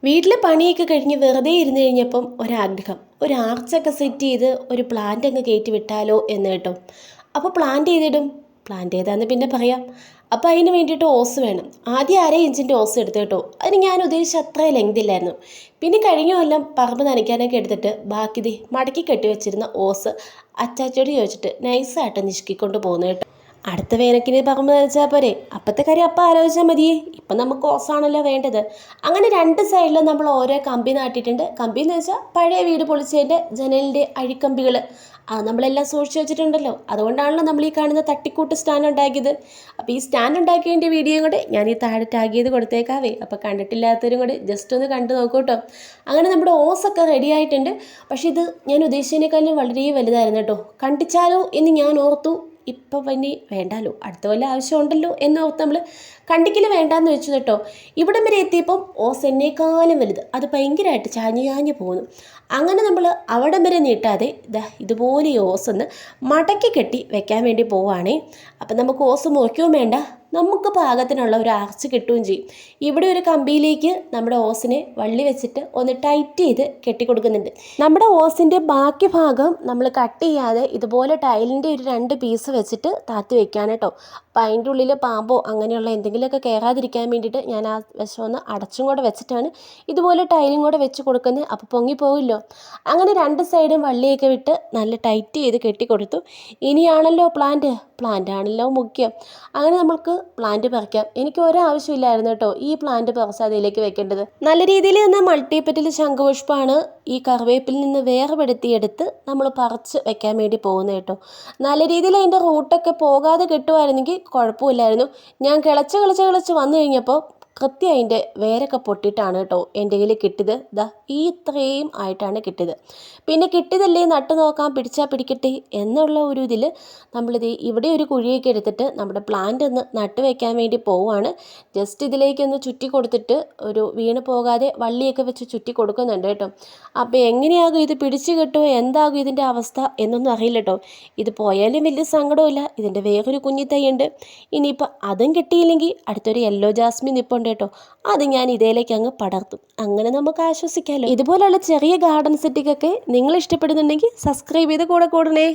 വീട്ടിലെ പണിയൊക്കെ കഴിഞ്ഞ് വെറുതെ ഇരുന്ന് കഴിഞ്ഞപ്പം ഒരാഗ്രഹം ഒരു ആർച്ചൊക്കെ സെറ്റ് ചെയ്ത് ഒരു പ്ലാന്റ് അങ്ങ് കയറ്റി വിട്ടാലോ എന്ന് കേട്ടോ. അപ്പോൾ പ്ലാന്റ് ചെയ്തിടും. പ്ലാന്റ് ചെയ്താന്ന് പിന്നെ പറയാം. അപ്പോൾ അതിന് വേണ്ടിയിട്ട് ഓസ് വേണം. ആദ്യം 1/2 ഇഞ്ചിൻ്റെ ഓസ് എടുത്ത് കേട്ടോ. അതിന് ഞാൻ ഉദ്ദേശിച്ച അത്ര ലെങ്ത് ഇല്ലായിരുന്നു. പിന്നെ കഴിഞ്ഞ കൊല്ലം പറമ്പ് നനയ്ക്കാനൊക്കെ എടുത്തിട്ട് ബാക്കി മടക്കി കെട്ടി വെച്ചിരുന്ന ഓസ് അച്ചാച്ചോട് ചോദിച്ചിട്ട് നൈസായിട്ട് നിഷ്കിക്കൊണ്ട് പോകുന്നു കേട്ടോ. അടുത്ത വേനക്കിന് പറമ്പ് നനച്ചാൽ പോരെ, അപ്പത്തെ കാര്യം അപ്പം ആലോചിച്ചാൽ മതിയേ. ഇപ്പം നമുക്ക് ഓസാണല്ലോ വേണ്ടത്. അങ്ങനെ രണ്ട് സൈഡിലും നമ്മൾ ഓരോ കമ്പി നാട്ടിയിട്ടുണ്ട്. കമ്പി എന്ന് വെച്ചാൽ പഴയ വീട് പൊളിച്ചതിൻ്റെ ജനലിൻ്റെ അഴിക്കമ്പികൾ, അത് നമ്മളെല്ലാം സൂക്ഷിച്ച് വെച്ചിട്ടുണ്ടല്ലോ. അതുകൊണ്ടാണല്ലോ നമ്മൾ ഈ കാണുന്ന തട്ടിക്കൂട്ട് സ്റ്റാൻഡ് ഉണ്ടാക്കിയത്. അപ്പോൾ ഈ സ്റ്റാൻഡ് ഉണ്ടാക്കിയതിൻ്റെ വീഡിയോയും കൂടെ ഞാൻ ഈ താഴെ ടാഗ് ചെയ്ത് കൊടുത്തേക്കാവേ. അപ്പോൾ കണ്ടിട്ടില്ലാത്തവരും കൂടെ ജസ്റ്റ് ഒന്ന് കണ്ടു നോക്കൂ കേട്ടോ. അങ്ങനെ നമ്മുടെ ഓസൊക്കെ റെഡി ആയിട്ടുണ്ട്. പക്ഷേ ഇത് ഞാൻ ഉദ്ദേശിച്ചതിനേക്കാളും വളരെ വലുതായിരുന്നു കേട്ടോ. കണ്ടിച്ചാലോ എന്ന് ഞാൻ ഓർത്തു. ഇപ്പം പിന്നെ വേണ്ടാലോ, അടുത്ത വല്ല ആവശ്യമുണ്ടല്ലോ എന്നോർത്ത് നമ്മൾ കണ്ടിക്കൽ വേണ്ടാന്ന് വെച്ചു കേട്ടോ. ഇവിടം വരെ എത്തിയപ്പം ഓസ് എന്നേക്കാളും വലുത്, അത് ഭയങ്കരമായിട്ട് ചാഞ്ഞു പോകുന്നു. അങ്ങനെ നമ്മൾ അവിടം വരെ നീട്ടാതെ ഇതുപോലെ ഈ ഓസ് ഒന്ന് മടക്കി കെട്ടി വെക്കാൻ വേണ്ടി പോവുകയാണേ. അപ്പം നമുക്ക് ഓസ് മുറിക്കുകയും വേണ്ട, നമുക്ക് പാകത്തിനുള്ള ഒരു ആർച്ച് കിട്ടുകയും ചെയ്യും. ഇവിടെ ഒരു കമ്പിയിലേക്ക് നമ്മുടെ ഓസിനെ വള്ളി വെച്ചിട്ട് ഒന്ന് ടൈറ്റ് ചെയ്ത് കെട്ടിക്കൊടുക്കുന്നുണ്ട്. നമ്മുടെ ഓസിൻ്റെ ബാക്കി ഭാഗം നമ്മൾ കട്ട് ചെയ്യാതെ ഇതുപോലെ ടൈലിൻ്റെ ഒരു 2 പീസ് വെച്ചിട്ട് താത്തി വെക്കാൻ കേട്ടോ. അപ്പോൾ അതിൻ്റെ ഉള്ളിൽ പാമ്പോ അങ്ങനെയുള്ള എന്തെങ്കിലുമൊക്കെ കയറാതിരിക്കാൻ വേണ്ടിയിട്ട് ഞാൻ ആ വശം ഒന്ന് അടച്ചും കൂടെ വെച്ചിട്ടാണ് ഇതുപോലെ ടൈലും കൂടെ വെച്ച് കൊടുക്കുന്നത്. അപ്പോൾ പൊങ്ങിപ്പോകില്ലോ. അങ്ങനെ 2 സൈഡും വള്ളിയൊക്കെ വിട്ട് നല്ല ടൈറ്റ് ചെയ്ത് കെട്ടിക്കൊടുത്തു. ഇനിയാണല്ലോ പ്ലാന്റ് ആണല്ലോ മുഖ്യം. അങ്ങനെ നമുക്ക് പ്ലാന്റ് പറിക്കാം. എനിക്ക് ഒരാവശ്യമില്ലായിരുന്നു കേട്ടോ ഈ പ്ലാന്റ് പറിച്ച് അതിലേക്ക് വെക്കേണ്ടത്. നല്ല രീതിയിൽ നിന്ന് മൾട്ടിപ്പറ്റിൽ ശംഖുപുഷ്പമാണ് ഈ കറിവേപ്പിൽ നിന്ന് വേർപെടുത്തിയെടുത്ത് നമ്മൾ പറിച്ച് വെക്കാൻ വേണ്ടി പോകുന്നത് കേട്ടോ. നല്ല രീതിയിൽ അതിൻ്റെ റൂട്ടൊക്കെ പോകാതെ കിട്ടുമായിരുന്നെങ്കിൽ കുഴപ്പമില്ലായിരുന്നു. ഞാൻ കിളച്ച് വന്നു കഴിഞ്ഞപ്പോൾ കൃത്യം അതിൻ്റെ വേരൊക്കെ പൊട്ടിയിട്ടാണ് കേട്ടോ എൻ്റെ കയ്യിൽ കിട്ടിയത്. ഈ ഇത്രയും ആയിട്ടാണ് കിട്ടിയത്. പിന്നെ കിട്ടിയതല്ലേ നട്ടു നോക്കാം, പിടിച്ചാൽ പിടിക്കട്ടെ എന്നുള്ള ഒരു ഇതിൽ നമ്മളിത് ഇവിടെ ഒരു കുഴിയൊക്കെ എടുത്തിട്ട് നമ്മുടെ പ്ലാന്റ് ഒന്ന് നട്ടു വയ്ക്കാൻ വേണ്ടി പോവുകയാണ്. ജസ്റ്റ് ഇതിലേക്കൊന്ന് ചുറ്റി കൊടുത്തിട്ട് ഒരു വീണ് പോകാതെ വള്ളിയൊക്കെ വെച്ച് ചുറ്റി കൊടുക്കുന്നുണ്ട് കേട്ടോ. അപ്പോൾ എങ്ങനെയാകും ഇത് പിടിച്ചു കിട്ടുമോ, എന്താകും ഇതിൻ്റെ അവസ്ഥ എന്നൊന്നും അറിയില്ല കേട്ടോ. ഇത് പോയാലും വലിയ സങ്കടമില്ല. ഇതിൻ്റെ വേറൊരു കുഞ്ഞി തൈയുണ്ട്. ഇനിയിപ്പോൾ അതും കിട്ടിയില്ലെങ്കിൽ അടുത്തൊരു യെല്ലോ ജാസ്മിൻ നിൽപ്പുണ്ട് കേട്ടോ. അത് ഞാൻ ഇതിലേക്ക് അങ്ങ് പടർത്തും. അങ്ങനെ നമുക്ക് ആശ്വസിക്കാമല്ലോ. ഇതുപോലെയുള്ള ചെറിയ ഗാർഡൻ സെറ്റിങ്ങൊക്കെ നിങ്ങൾ ഇഷ്ടപ്പെടുന്നുണ്ടെങ്കിൽ സബ്സ്ക്രൈബ് ചെയ്ത് കൂടെ കൂടണേ.